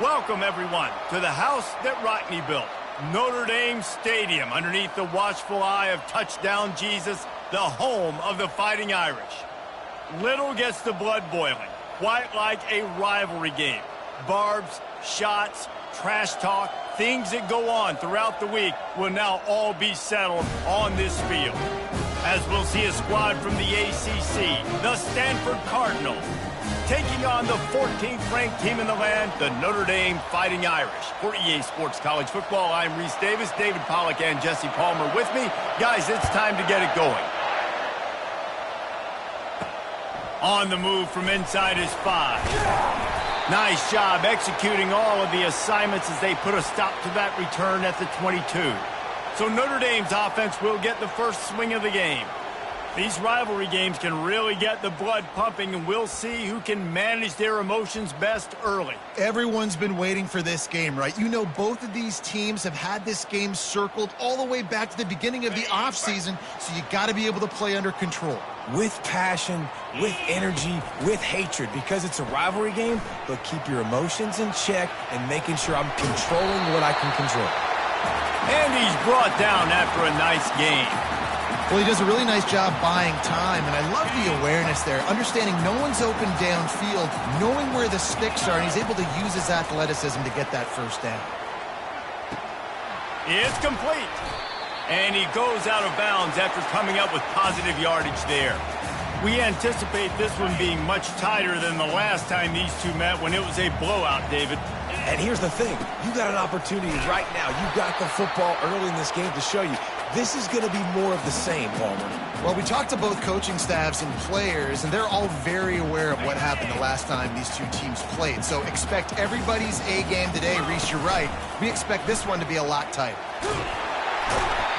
Welcome, everyone, to the house that Rockne built, Notre Dame Stadium, underneath the watchful eye of Touchdown Jesus, the home of the Fighting Irish. Little gets the blood boiling, quite like a rivalry game. Barbs, shots, trash talk, things that go on throughout the week will now all be settled on this field. As we'll see a squad from the ACC, the Stanford Cardinals, taking on the 14th ranked team in the land, the Notre Dame Fighting Irish. For EA Sports College Football, I'm Reese Davis, David Pollack and Jesse Palmer with me. Guys, it's time to get it going. On the move from inside his 5. Nice job executing all of the assignments as they put a stop to that return at the 22. So Notre Dame's offense will get the first swing of the game. These rivalry games can really get the blood pumping, and we'll see who can manage their emotions best early. Everyone's been waiting for this game, right? You know, both of these teams have had this game circled all the way back to the beginning of the offseason, so you got to be able to play under control. With passion, with energy, with hatred, because it's a rivalry game, but keep your emotions in check and making sure I'm controlling what I can control. And he's brought down after a nice game. Well, he does a really nice job buying time, and I love the awareness there, understanding no one's open downfield, knowing where the sticks are, and he's able to use his athleticism to get that first down. It's complete. And he goes out of bounds after coming up with positive yardage there. We anticipate this one being much tighter than the last time these two met when it was a blowout, David. And here's the thing. You got an opportunity right now. You got the football early in this game to show you. This is going to be more of the same, Palmer. Well, we talked to both coaching staffs and players, and they're all very aware of what happened the last time these two teams played. So expect everybody's A game today. Reese, you're right. We expect this one to be a lot tighter.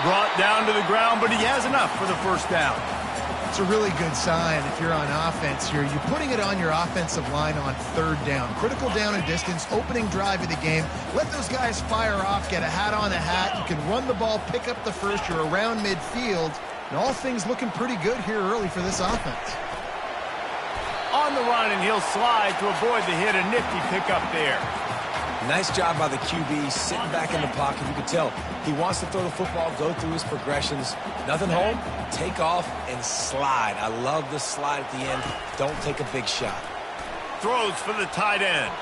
Brought down to the ground, but he has enough for the first down. It's a really good sign if you're on offense here. You're putting it on your offensive line on third down. Critical down and distance, opening drive of the game. Let those guys fire off, get a hat on a hat. You can run the ball, pick up the first. You're around midfield. And all things looking pretty good here early for this offense. On the run, and he'll slide to avoid the hit. A nifty pickup there. Nice job by the QB, sitting back in the pocket. You can tell he wants to throw the football, go through his progressions. Nothing home, take off, and slide. I love the slide at the end. Don't take a big shot. Throws for the tight end.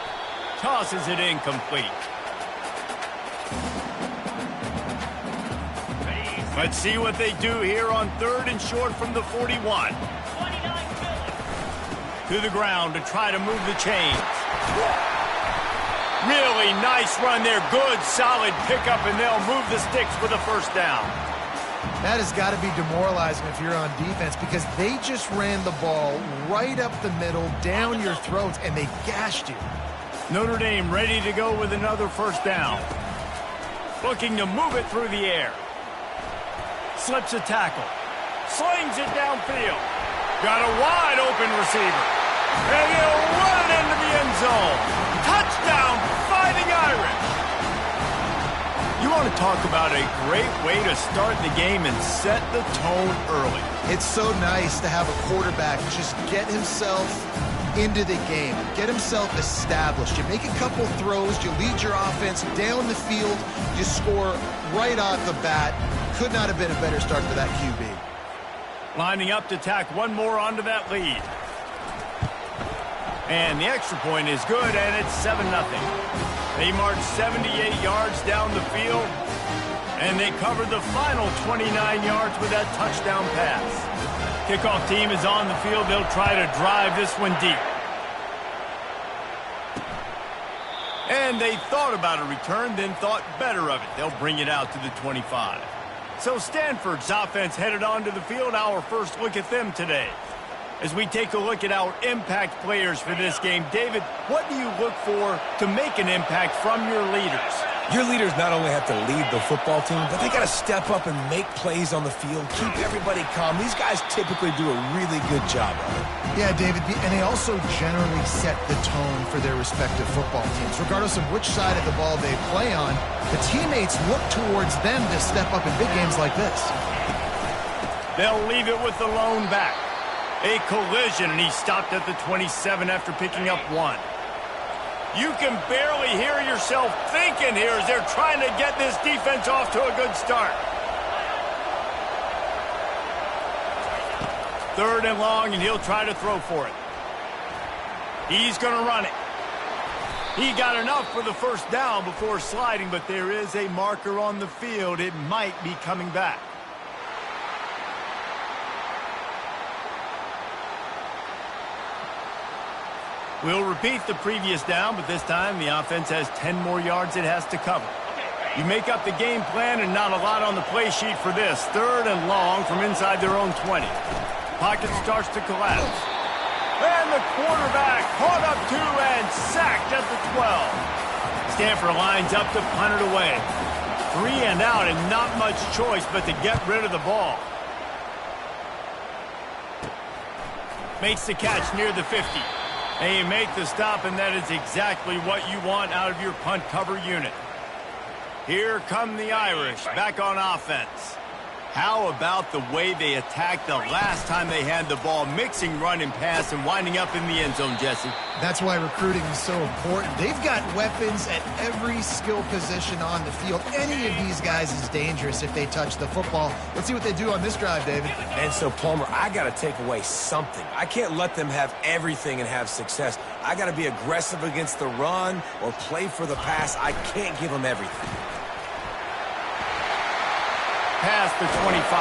Tosses it incomplete. Let's see what they do here on third and short from the 41. To the ground to try to move the chains. Really nice run there. Good, solid pickup, and they'll move the sticks with a first down. That has got to be demoralizing if you're on defense, because they just ran the ball right up the middle, down your throats, and they gashed you. Notre Dame ready to go with another first down. Looking to move it through the air. Slips a tackle. Slings it downfield. Got a wide open receiver. And he'll run it into the end zone. Touchdown, Fighting Irish. You want to talk about a great way to start the game and set the tone early. It's so nice to have a quarterback just get himself into the game, get himself established. You make a couple throws, you lead your offense down the field, you score right off the bat. Could not have been a better start for that QB. Lining up to tack one more onto that lead. And the extra point is good, and it's 7-0. They march 78 yards down the field, and they covered the final 29 yards with that touchdown pass. Kickoff team is on the field. They'll try to drive this one deep. And they thought about a return, then thought better of it. They'll bring it out to the 25. So Stanford's offense headed onto the field. Our first look at them today. As we take a look at our impact players for this game, David, what do you look for to make an impact from your leaders? Your leaders not only have to lead the football team, but they got to step up and make plays on the field, keep everybody calm. These guys typically do a really good job of it. Yeah, David, and they also generally set the tone for their respective football teams. Regardless of which side of the ball they play on, the teammates look towards them to step up in big games like this. They'll leave it with the lone back. A collision, and he stopped at the 27 after picking up 1. You can barely hear yourself thinking here as they're trying to get this defense off to a good start. 3rd and long, and he'll try to throw for it. He's going to run it. He got enough for the first down before sliding, but there is a marker on the field. It might be coming back. We'll repeat the previous down, but this time the offense has 10 more yards it has to cover. You make up the game plan and not a lot on the play sheet for this. 3rd and long from inside their own 20. Pocket starts to collapse. And the quarterback caught up to and sacked at the 12. Stanford lines up to punt it away. 3 and out and not much choice but to get rid of the ball. Makes the catch near the 50. And you make the stop, and that is exactly what you want out of your punt cover unit. Here come the Irish back on offense. How about the way they attacked the last time they had the ball, mixing run and pass and winding up in the end zone, Jesse? That's why recruiting is so important. They've got weapons at every skill position on the field. Any of these guys is dangerous if they touch the football. Let's see what they do on this drive, David. And so, Palmer, I got to take away something. I can't let them have everything and have success. I got to be aggressive against the run or play for the pass. I can't give them everything. Past the 25.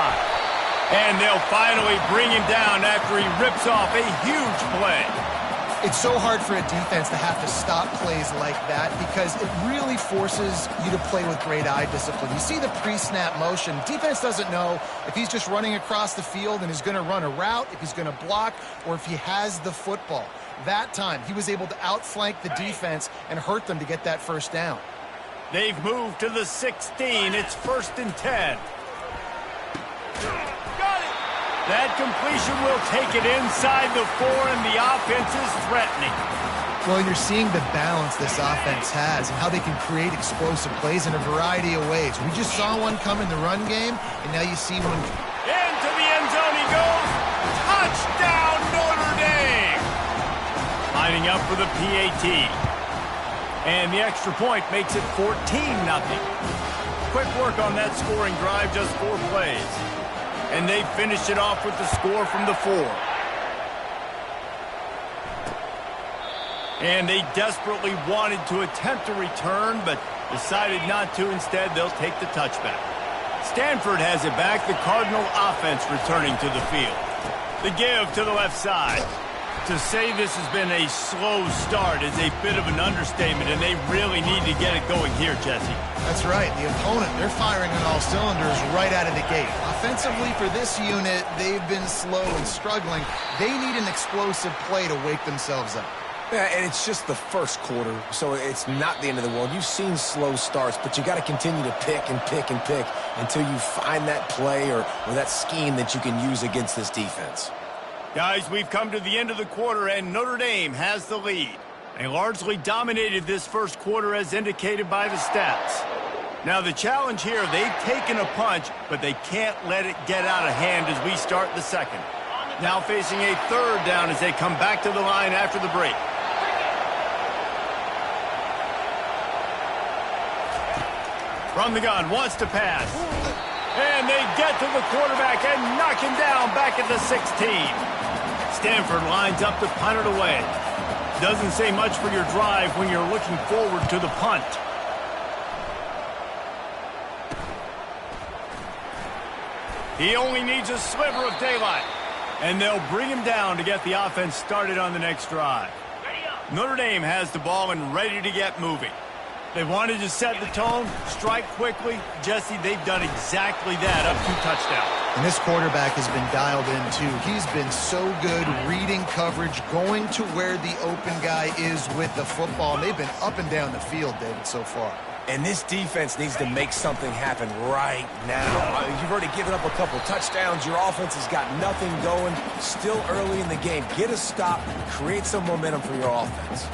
And they'll finally bring him down after he rips off a huge play. It's so hard for a defense to have to stop plays like that because it really forces you to play with great eye discipline. You see the pre-snap motion. Defense doesn't know if he's just running across the field and is going to run a route, if he's going to block, or if he has the football. That time, he was able to outflank the defense and hurt them to get that first down. They've moved to the 16. It's 1st and 10. Got it. That completion will take it inside the 4, and the offense is threatening. Well, you're seeing the balance this offense has and how they can create explosive plays in a variety of ways. We just saw one come in the run game, and now you see one. Into the end zone he goes. Touchdown, Notre Dame. Lining up for the PAT. And the extra point makes it 14-0. Quick work on that scoring drive, just 4 plays. And they finished it off with the score from the 4. And they desperately wanted to attempt a return, but decided not to. Instead, they'll take the touchback. Stanford has it back. The Cardinal offense returning to the field. The give to the left side. To say this has been a slow start is a bit of an understatement, and they really need to get it going here, Jesse. That's right. The opponent, they're firing on all cylinders right out of the gate. Offensively, for this unit, they've been slow and struggling. They need an explosive play to wake themselves up. Yeah, and it's just the first quarter, so it's not the end of the world. You've seen slow starts, but you got to continue to pick and pick and pick until you find that play or that scheme that you can use against this defense. Guys, we've come to the end of the quarter, and Notre Dame has the lead. They largely dominated this first quarter as indicated by the stats. Now, the challenge here, they've taken a punch, but they can't let it get out of hand as we start the second. Now facing a 3rd down as they come back to the line after the break. From the gun, wants to pass. And they get to the quarterback and knock him down back at the 16. Stanford lines up to punt it away. Doesn't say much for your drive when you're looking forward to the punt. He only needs a sliver of daylight. And they'll bring him down to get the offense started on the next drive. Notre Dame has the ball and ready to get moving. They wanted to set the tone, strike quickly. Jesse, they've done exactly that up to touchdown. And this quarterback has been dialed in, too. He's been so good reading coverage, going to where the open guy is with the football. And they've been up and down the field, David, so far. And this defense needs to make something happen right now. You've already given up a couple touchdowns. Your offense has got nothing going. Still early in the game. Get a stop. Create some momentum for your offense.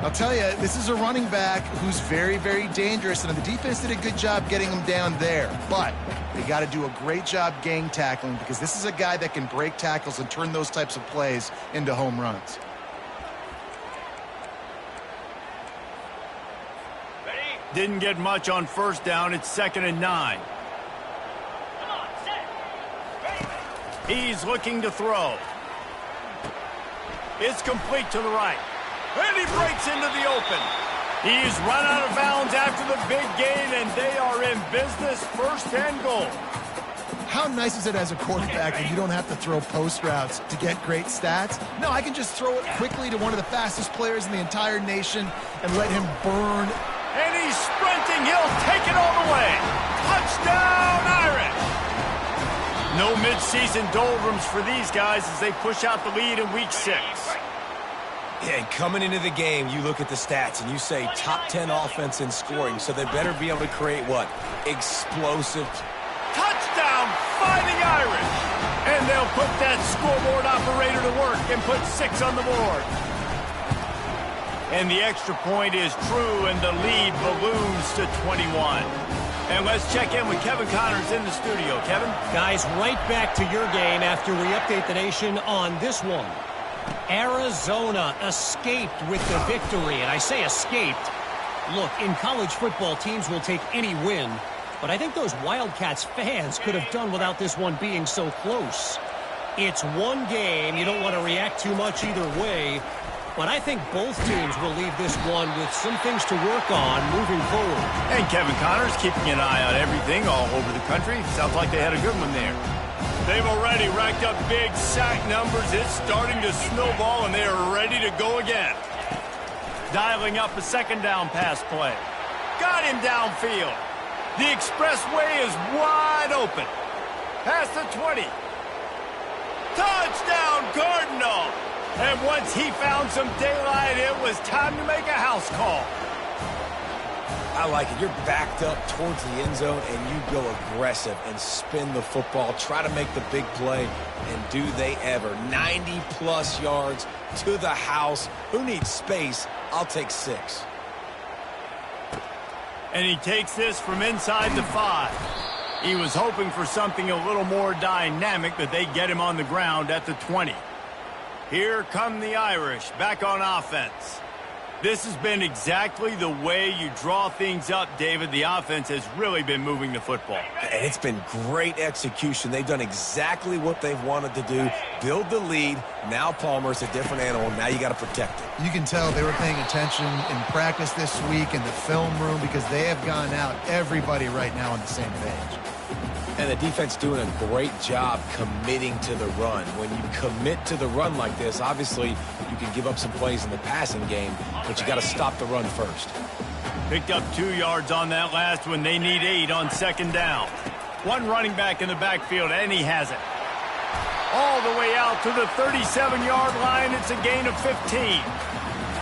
I'll tell you, this is a running back who's very, very dangerous, and the defense did a good job getting him down there. But they got to do a great job gang tackling because this is a guy that can break tackles and turn those types of plays into home runs. Didn't get much on first down. It's 2nd and 9. He's looking to throw. It's complete to the right. And he breaks into the open. He's run out of bounds after the big gain, and they are in business, 1st and goal. How nice is it as a quarterback that you don't have to throw post routes to get great stats? No, I can just throw it quickly to one of the fastest players in the entire nation and let him burn. And he's sprinting. He'll take it all the way. Touchdown, Irish. No midseason doldrums for these guys as they push out the lead in week 6. Yeah, and coming into the game, you look at the stats and you say top 10 offense in scoring, so they better be able to create what? Explosive. Touchdown, Fighting Irish. And they'll put that scoreboard operator to work and put 6 on the board. And the extra point is true, and the lead balloons to 21. And let's check in with Kevin Connors in the studio. Kevin? Guys, right back to your game after we update the nation on this one. Arizona escaped with the victory, and I say escaped. Look, in college football, teams will take any win, but I think those Wildcats fans could have done without this one being so close. It's one game. You don't want to react too much either way, but I think both teams will leave this one with some things to work on moving forward. And Kevin Connors keeping an eye on everything all over the country. Sounds like they had a good one there. They've already racked up big sack numbers. It's starting to snowball, and they are ready to go again. Dialing up a 2nd down pass play. Got him downfield. The expressway is wide open. Past the 20. Touchdown, Cardinal! And once he found some daylight, it was time to make a house call. I like it. You're backed up towards the end zone, and you go aggressive and spin the football, try to make the big play, and do they ever. 90-plus yards to the house. Who needs space? I'll take 6. And he takes this from inside the 5. He was hoping for something a little more dynamic, but they get him on the ground at the 20. Here come the Irish back on offense. This has been exactly the way you draw things up, David. The offense has really been moving the football. And it's been great execution. They've done exactly what they've wanted to do. Build the lead. Now Palmer's a different animal. Now you got to protect it. You can tell they were paying attention in practice this week in the film room because they have gone out, everybody right now on the same page. And the defense doing a great job committing to the run. When you commit to the run like this, obviously you can give up some plays in the passing game, but you got to stop the run first. Picked up 2 yards on that last one. They need 8 on 2nd down. One running back in the backfield, and he has it. All the way out to the 37-yard line. It's a gain of 15.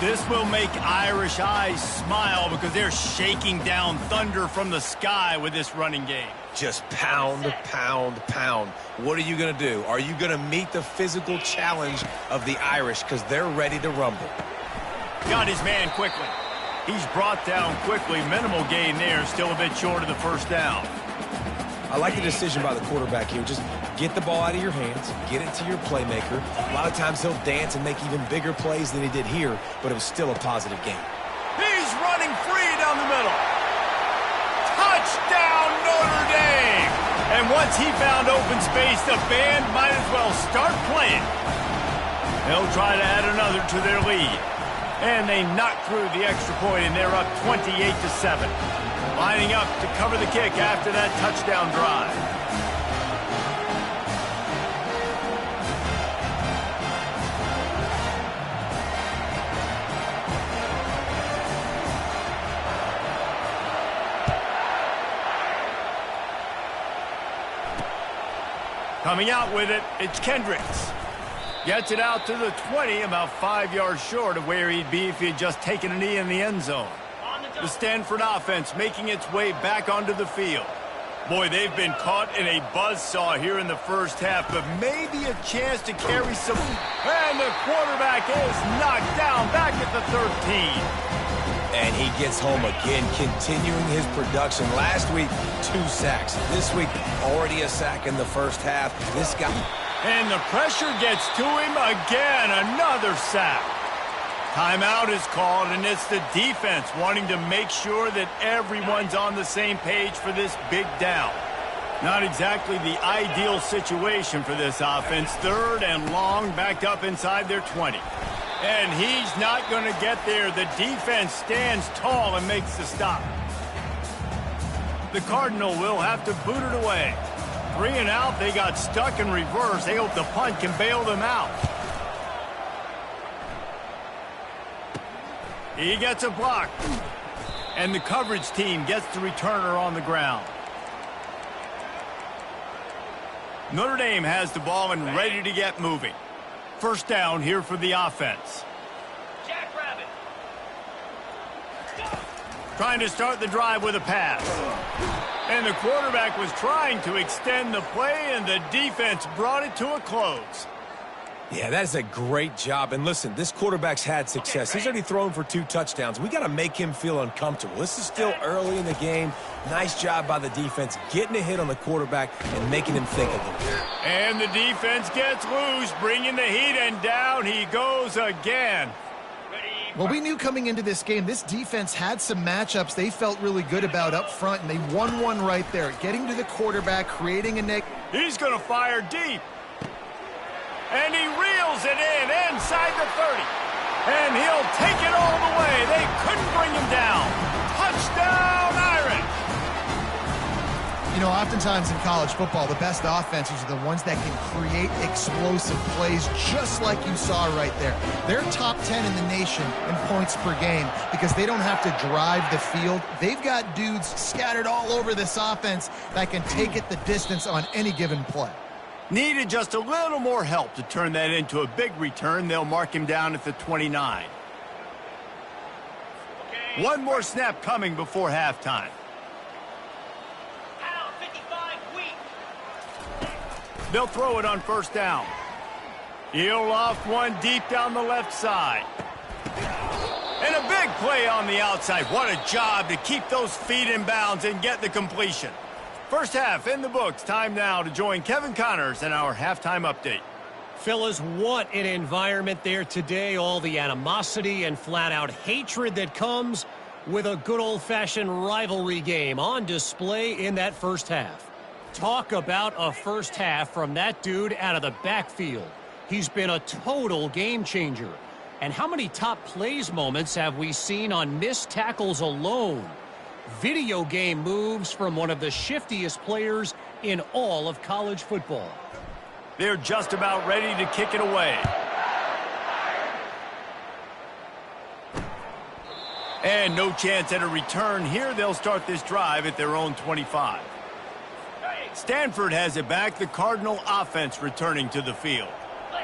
This will make Irish eyes smile because they're shaking down thunder from the sky with this running game. Just pound, pound, pound. What are you going to do? Are you going to meet the physical challenge of the Irish because they're ready to rumble? Got his man quickly. He's brought down quickly. Minimal gain there. Still a bit short of the 1st down. I like the decision by the quarterback here. Just get the ball out of your hands, get it to your playmaker. A lot of times he'll dance and make even bigger plays than he did here, but it was still a positive game. He's running free down the middle. Touchdown, Notre Dame! And once he found open space, the band might as well start playing. They'll try to add another to their lead. And they knock through the extra point, and they're up 28-7. Lining up to cover the kick after that touchdown drive. Coming out with it, it's Kendricks. Gets it out to the 20, about 5 yards short of where he'd be if he had just taken a knee in the end zone. The Stanford offense making its way back onto the field. Boy, they've been caught in a buzzsaw here in the 1st half, but maybe a chance to carry some. And the quarterback is knocked down back at the 13. And he gets home again, continuing his production. Last week, 2 sacks. This week, already a sack in the 1st half. This guy. And the pressure gets to him again. Another sack. Timeout is called, and it's the defense wanting to make sure that everyone's on the same page for this big down. Not exactly the ideal situation for this offense. 3rd and long, backed up inside their 20. And he's not going to get there. The defense stands tall and makes the stop. The Cardinal will have to boot it away. 3 and out, they got stuck in reverse. They hope the punt can bail them out. He gets a block. And the coverage team gets the returner on the ground. Notre Dame has the ball and ready to get moving. First down here for the offense. Jackrabbit. Trying to start the drive with a pass. And the quarterback was trying to extend the play, and the defense brought it to a close. Yeah, that is a great job. And listen, this quarterback's had success. He's already thrown for 2 touchdowns. We got to make him feel uncomfortable. This is still early in the game. Nice job by the defense, getting a hit on the quarterback and making him think a little bit. And the defense gets loose, bringing the heat, and down he goes again. Well, we knew coming into this game, this defense had some matchups they felt really good about up front, and they won one right there, getting to the quarterback, creating a nick. He's going to fire deep. And he reels it in inside the 30. And he'll take it all the way. They couldn't bring him down. Touchdown, Irish! You know, oftentimes in college football, the best offenses are the ones that can create explosive plays, just like you saw right there. They're top 10 in the nation in points per game because they don't have to drive the field. They've got dudes scattered all over this offense that can take it the distance on any given play. Needed just a little more help to turn that into a big return. They'll mark him down at the 29. Okay. One more snap coming before halftime. Out, 55 weak. They'll throw it on first down. He'll loft one deep down the left side. And a big play on the outside. What a job to keep those feet in bounds and get the completion. First half in the books. Time now to join Kevin Connors in our halftime update. Fellas, what an environment there today. All the animosity and flat-out hatred that comes with a good old-fashioned rivalry game on display in that first half. Talk about a first half from that dude out of the backfield. He's been a total game changer. And how many top plays moments have we seen on missed tackles alone? Video game moves from one of the shiftiest players in all of college football. They're just about ready to kick it away. And no chance at a return here. They'll start this drive at their own 25. Stanford has it back. The Cardinal offense returning to the field.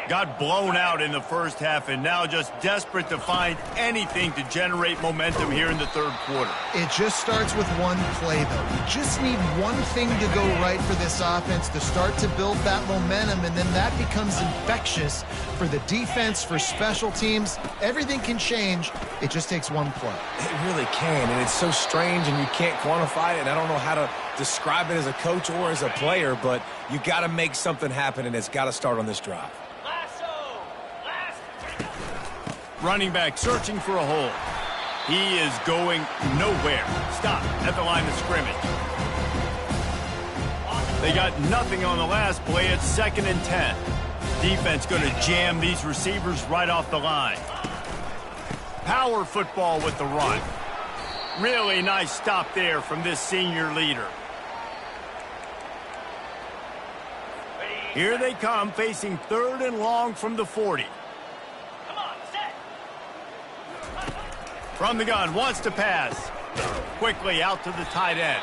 Got blown out in the first half and now just desperate to find anything to generate momentum here in the third quarter. It just starts with one play, though. You just need one thing to go right for this offense to start to build that momentum, and then that becomes infectious for the defense, for special teams. Everything can change. It just takes one play. It really can, and it's so strange, and you can't quantify it, and I don't know how to describe it as a coach or as a player, but you got to make something happen, and it's got to start on this drive. Running back searching for a hole. He is going nowhere. Stop at the line of scrimmage. They got nothing on the last play. It's 2nd and 10. Defense going to jam these receivers right off the line. Power football with the run. Really nice stop there from this senior leader. Here they come, facing 3rd and long from the 40. From the gun, wants to pass. Quickly out to the tight end.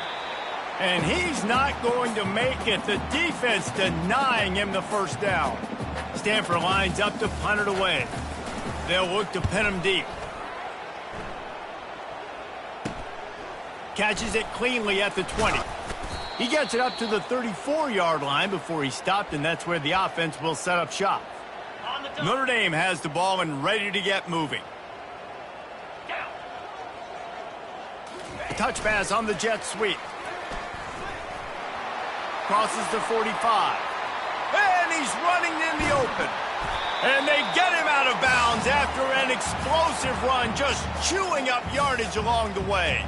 And he's not going to make it. The defense denying him the first down. Stanford lines up to punt it away. They'll look to pin him deep. Catches it cleanly at the 20. He gets it up to the 34-yard line before he stopped, and that's where the offense will set up shop. Notre Dame has the ball and ready to get moving. Touch pass on the jet sweep. Crosses the 45. And he's running in the open. And they get him out of bounds runs after an explosive run, just chewing up yardage along the way.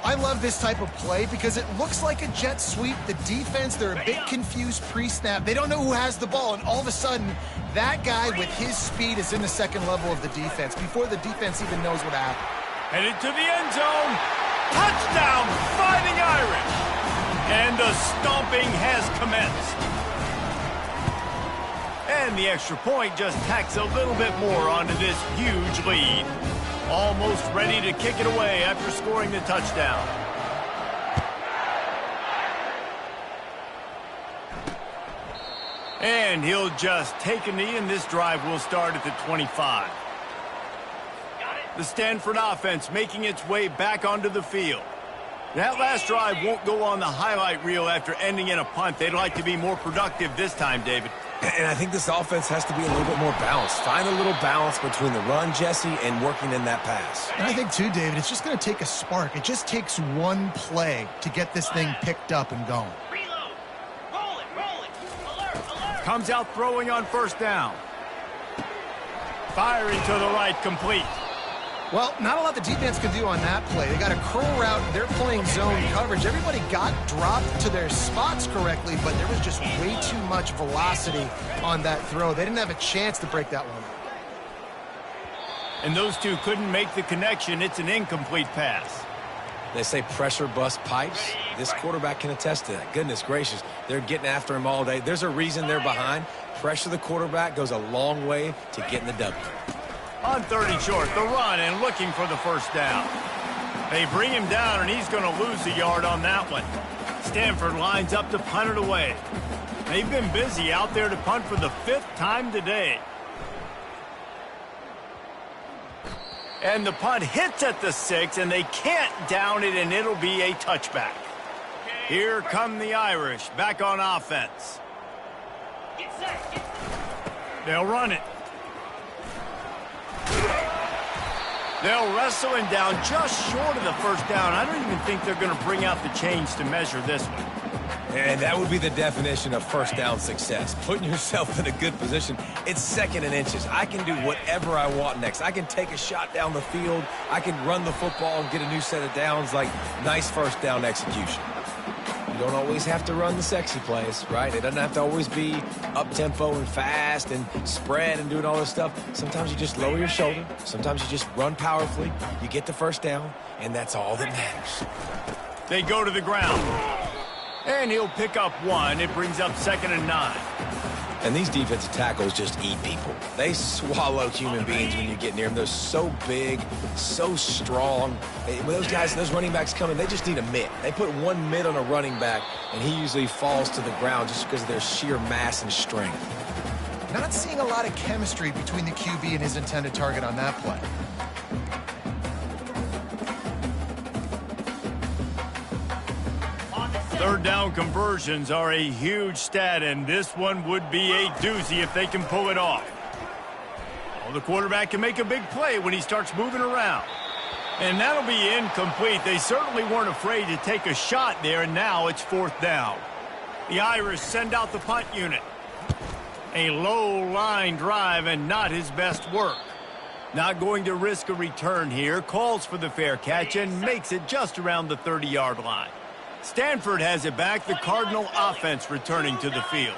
I love this type of play because it looks like a jet sweep. The defense, they're a bit confused pre-snap. They don't know who has the ball, and all of a sudden, that guy with his speed is in the second level of the defense before the defense even knows what happened. Headed to the end zone. Touchdown, Fighting Irish. And the stomping has commenced. And the extra point just tacks a little bit more onto this huge lead. Almost ready to kick it away after scoring the touchdown. And he'll just take a knee, and this drive will start at the 25. The Stanford offense making its way back onto the field. That last drive won't go on the highlight reel after ending in a punt. They'd like to be more productive this time, David. And I think this offense has to be a little bit more balanced. Find a little balance between the run, Jesse, and working in that pass. And I think, too, David, it's just going to take a spark. It just takes one play to get this thing picked up and going. Reload. Roll it. Alert, alert. Comes out throwing on first down. Firing to the right, complete. Well, not a lot the defense can do on that play. They got a curl route. They're playing zone coverage. Everybody got dropped to their spots correctly, but there was just way too much velocity on that throw. They didn't have a chance to break that one. And those two couldn't make the connection. It's an incomplete pass. They say pressure bust pipes. This quarterback can attest to that. Goodness gracious, they're getting after him all day. There's a reason they're behind. Pressure the quarterback goes a long way to getting the W. On 30 short, the run and looking for the first down. They bring him down, and he's going to lose a yard on that one. Stanford lines up to punt it away. They've been busy out there to punt for the 5th time today. And the punt hits at the 6, and they can't down it, and it'll be a touchback. Here come the Irish back on offense. Get set. They'll run it. They'll wrestle him down just short of the first down. I don't even think they're going to bring out the chains to measure this one. And that would be the definition of first down success. Putting yourself in a good position. It's 2nd and inches. I can do whatever I want next. I can take a shot down the field. I can run the football and get a new set of downs. Like, nice first down execution. You don't always have to run the sexy plays, right? It doesn't have to always be up-tempo and fast and spread and doing all this stuff. Sometimes you just lower your shoulder. Sometimes you just run powerfully. You get the first down, and that's all that matters. They go to the ground. And he'll pick up 1. It brings up 2nd and 9. And these defensive tackles just eat people. They swallow human beings when you get near them. They're so big, so strong. When those guys, those running backs come in, they just need a mitt. They put one mitt on a running back, and he usually falls to the ground just because of their sheer mass and strength. Not seeing a lot of chemistry between the QB and his intended target on that play. Third down conversions are a huge stat, and this one would be a doozy if they can pull it off. Well, the quarterback can make a big play when he starts moving around. And that'll be incomplete. They certainly weren't afraid to take a shot there, and now it's 4th down. The Irish send out the punt unit. A low line drive and not his best work. Not going to risk a return here. Calls for the fair catch and makes it just around the 30-yard line. Stanford has it back. The Cardinal offense returning to the field.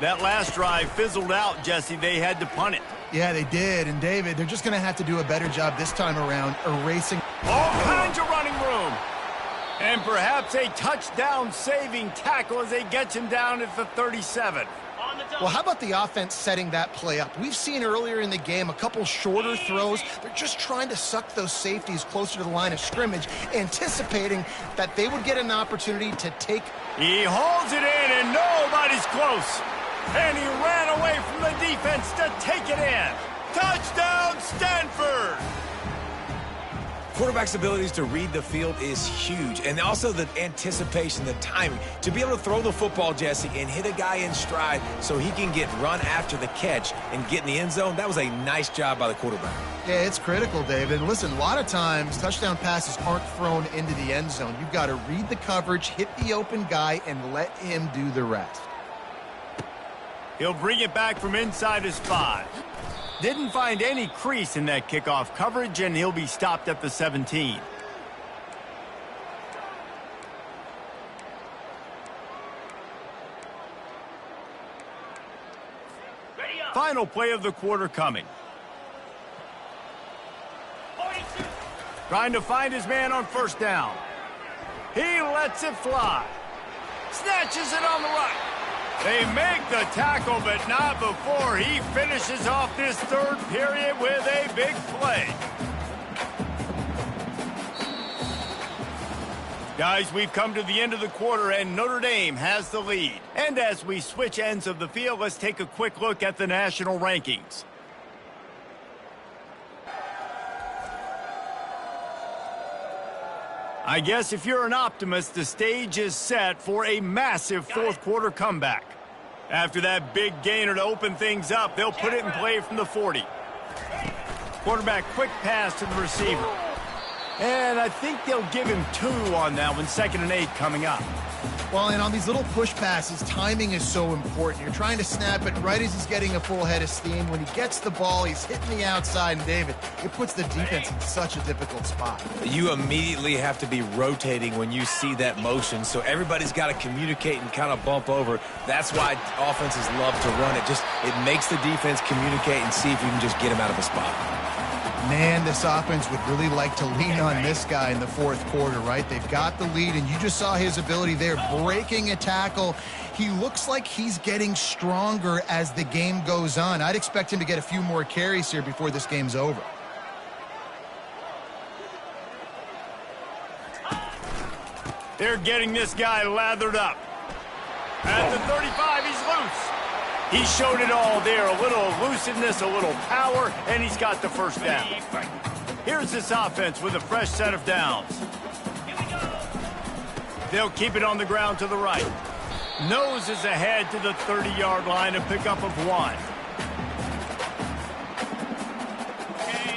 That last drive fizzled out, Jesse. They had to punt it. Yeah, they did. And, David, they're just going to have to do a better job this time around erasing All kinds of running room. And perhaps a touchdown-saving tackle as they get him down at the 37. Well, how about the offense setting that play up? We've seen earlier in the game a couple shorter throws. They're just trying to suck those safeties closer to the line of scrimmage, anticipating that they would get an opportunity to take. He hauls it in, and nobody's close. And he ran away from the defense to take it in. Touchdown, Stanford! Quarterback's abilities to read the field is huge, and also the anticipation, the timing. To be able to throw the football, Jesse, and hit a guy in stride so he can get run after the catch and get in the end zone, that was a nice job by the quarterback. Yeah, it's critical, David. Listen, a lot of times touchdown passes aren't thrown into the end zone. You've got to read the coverage, hit the open guy, and let him do the rest. He'll bring it back from inside his 5. Didn't find any crease in that kickoff coverage, and he'll be stopped at the 17. Final play of the quarter coming. 42. Trying to find his man on first down. He lets it fly. Snatches it on the right. They make the tackle, but not before he finishes off this third period with a big play. Guys, we've come to the end of the quarter, and Notre Dame has the lead. And as we switch ends of the field, let's take a quick look at the national rankings. I guess if you're an optimist, the stage is set for a massive fourth quarter comeback. After that big gainer to open things up, they'll put it in play from the 40. Quarterback quick pass to the receiver. And I think they'll give him 2 on that one, 2nd and 8 coming up. Well, and on these little push passes, timing is so important. You're trying to snap it right as he's getting a full head of steam. When he gets the ball, he's hitting the outside, and David, it puts the defense in such a difficult spot. You immediately have to be rotating when you see that motion, so everybody's got to communicate and kind of bump over. That's why offenses love to run it. It makes the defense communicate and see if you can just get him out of a spot. Man, this offense would really like to lean on this guy in the fourth quarter, right? They've got the lead, and you just saw his ability there, breaking a tackle. He looks like he's getting stronger as the game goes on. I'd expect him to get a few more carries here before this game's over. They're getting this guy lathered up. At the 35, he's loose. He showed it all there, a little elusiveness, a little power, and he's got the first down. Here's this offense with a fresh set of downs. They'll keep it on the ground to the right. Noses ahead to the 30-yard line, a pickup of 1.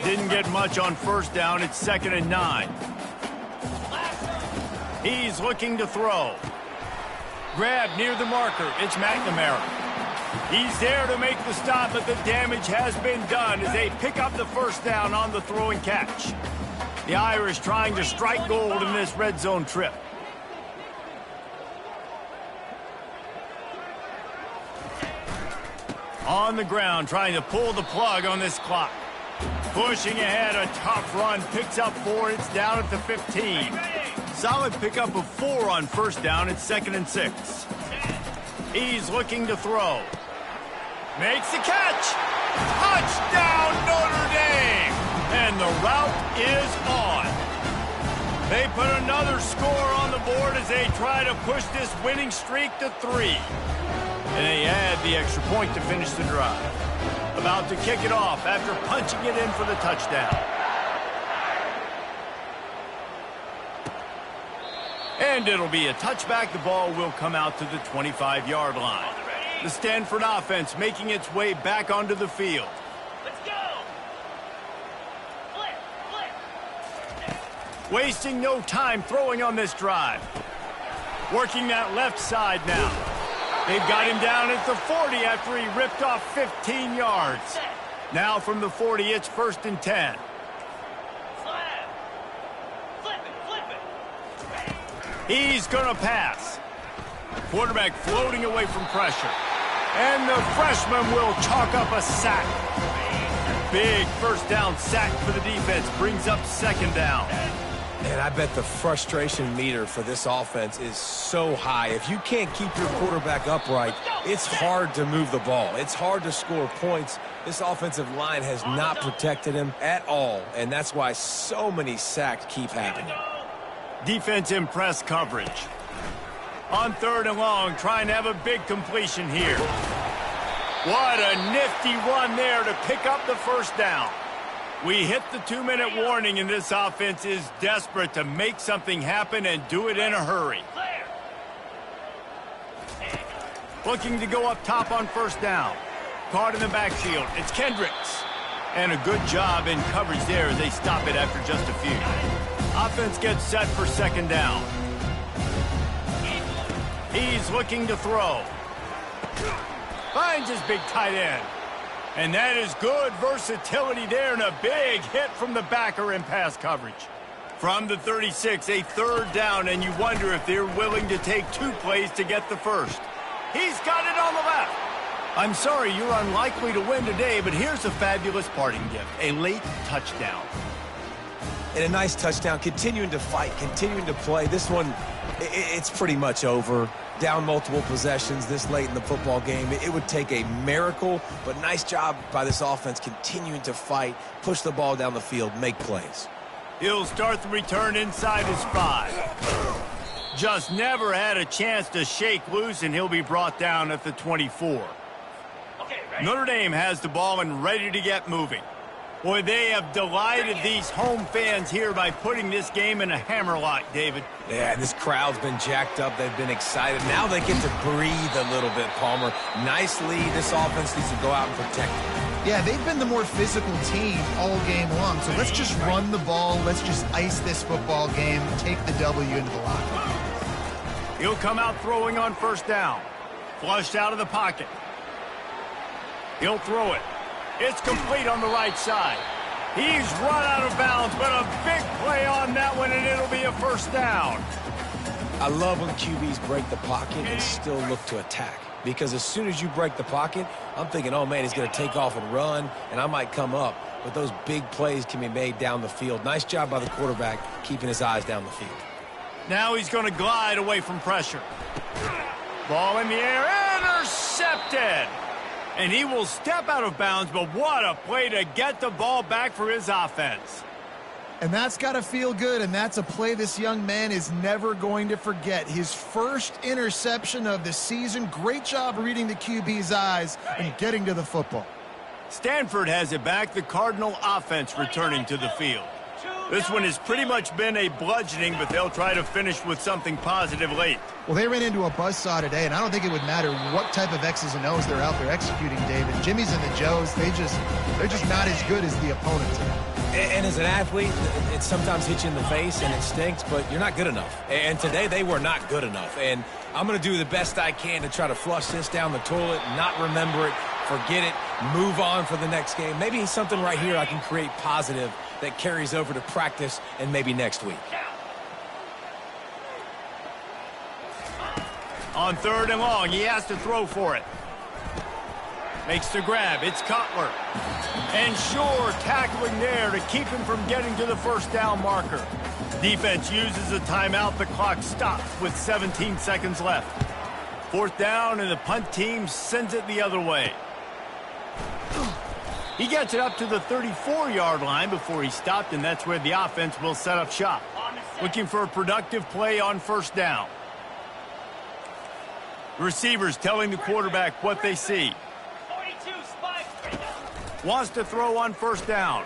Didn't get much on first down. It's 2nd and 9. He's looking to throw. Grab near the marker. It's McNamara. He's there to make the stop, but the damage has been done as they pick up the first down on the throw and catch. The Irish trying to strike gold in this red zone trip. On the ground, trying to pull the plug on this clock. Pushing ahead, a tough run, picks up 4, it's down at the 15. Solid pickup of 4 on first down, it's 2nd and 6. He's looking to throw. Makes the catch. Touchdown, Notre Dame. And the route is on. They put another score on the board as they try to push this winning streak to 3. And they add the extra point to finish the drive. About to kick it off after punching it in for the touchdown. And it'll be a touchback. The ball will come out to the 25-yard line. The Stanford offense making its way back onto the field. Let's go. Flip. Wasting no time throwing on this drive. Working that left side now. They've got him down at the 40 after he ripped off 15 yards. Now from the 40, it's 1st and 10. Slap. Flip it. He's going to pass. Quarterback floating away from pressure. And the freshman will chalk up a sack. Big first down sack for the defense. Brings up 2nd down. And I bet the frustration meter for this offense is so high. If you can't keep your quarterback upright, it's hard to move the ball. It's hard to score points. This offensive line has not protected him at all, and that's why so many sacks keep happening. Defense in press coverage. On 3rd and long, trying to have a big completion here. What a nifty run there to pick up the first down. We hit the 2-minute warning, and this offense is desperate to make something happen and do it in a hurry. Looking to go up top on first down. Caught in the backfield. It's Kendricks. And a good job in coverage there as they stop it after just a few. Offense gets set for 2nd down. He's looking to throw. Finds his big tight end. And that is good versatility there, and a big hit from the backer in pass coverage. From the 36, a third down, and you wonder if they're willing to take 2 plays to get the first. He's got it on the left. I'm sorry, you're unlikely to win today, but here's a fabulous parting gift, a late touchdown. And a nice touchdown, continuing to fight, continuing to play. This one, it's pretty much over. Down multiple possessions this late in the football game. It would take a miracle, but nice job by this offense continuing to fight, push the ball down the field, make plays. He'll start the return inside his 5. Just never had a chance to shake loose, and he'll be brought down at the 24. Okay, ready? Notre Dame has the ball and ready to get moving. Boy, they have delighted these home fans here by putting this game in a hammerlock, David. Yeah, this crowd's been jacked up. They've been excited. Now they get to breathe a little bit, Palmer. Nice lead. This offense needs to go out and protect it. Yeah, they've been the more physical team all game long. So let's just run the ball. Let's just ice this football game, take the W into the locker room. He'll come out throwing on first down. Flushed out of the pocket. He'll throw it. It's complete on the right side. He's run out of bounds, but a big play on that one, and it'll be a first down. I love when QBs break the pocket and still look to attack. Because as soon as you break the pocket, I'm thinking, oh, man, he's going to take off and run, and I might come up. But those big plays can be made down the field. Nice job by the quarterback keeping his eyes down the field. Now he's going to glide away from pressure. Ball in the air, intercepted. And he will step out of bounds, but what a play to get the ball back for his offense. And that's got to feel good, and that's a play this young man is never going to forget. His first interception of the season. Great job reading the QB's eyes and getting to the football. Stanford has it back, the Cardinal offense returning to the field. This one has pretty much been a bludgeoning, but they'll try to finish with something positive late. Well, they ran into a buzzsaw today, and I don't think it would matter what type of X's and O's they're out there executing, David. Jimmy's and the Joes, they're just not as good as the opponent today. And as an athlete, it sometimes hits you in the face and it stinks, but you're not good enough. And today they were not good enough. And I'm going to do the best I can to try to flush this down the toilet, not remember it, forget it, move on for the next game. Maybe something right here I can create positive that carries over to practice and maybe next week. On third and long, he has to throw for it. Makes the grab. It's Cutler. And Shore tackling there to keep him from getting to the first down marker. Defense uses a timeout. The clock stops with 17 seconds left. Fourth down, and the punt team sends it the other way. He gets it up to the 34-yard line before he stopped, and that's where the offense will set up shop. Looking for a productive play on first down. Receivers telling the quarterback what they see. 42, spike, Wants to throw on first down.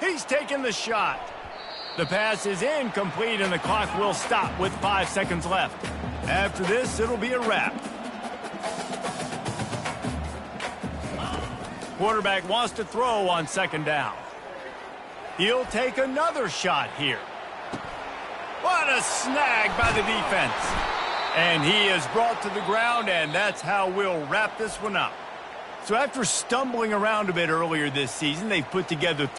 He's taking the shot. The pass is incomplete, and the clock will stop with 5 seconds left. After this, it'll be a wrap. Quarterback wants to throw on second down. He'll take another shot here. What a snag by the defense. And he is brought to the ground, and that's how we'll wrap this one up. So after stumbling around a bit earlier this season, they've put together